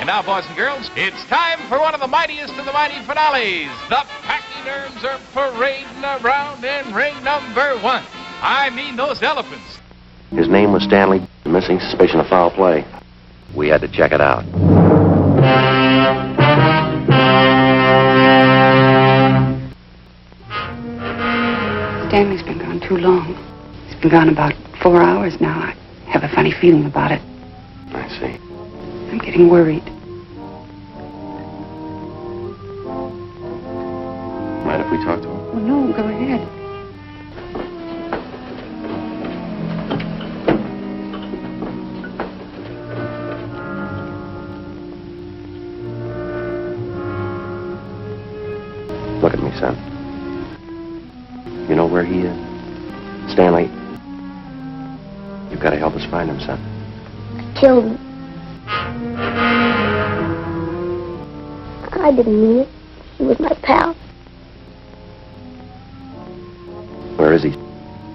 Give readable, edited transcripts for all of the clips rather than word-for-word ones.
now, boys and girls, it's time for one of the mightiest of the mighty finales. The pachyderms are parading around in ring number 1. I mean those elephants. His name was Stanley, missing suspicion of foul play. We had to check it out. Stanley's been gone too long. He's been gone about 4 hours now. I have a funny feeling about it. I see. I'm getting worried. Mind if we talk to him? Oh, no, go ahead. Look at me, son. You know where he is? Stanley, you've got to help us find him, son. I killed him. I didn't mean it. He was my pal. Where is he? You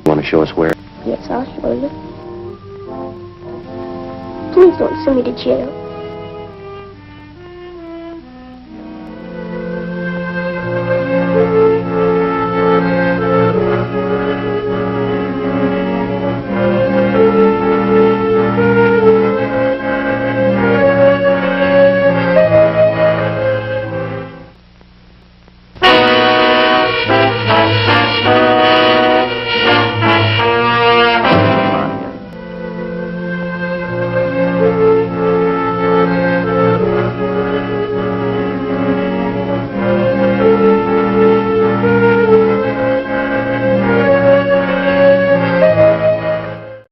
want to show us where? Yes, I'll show you. Please don't send me to jail.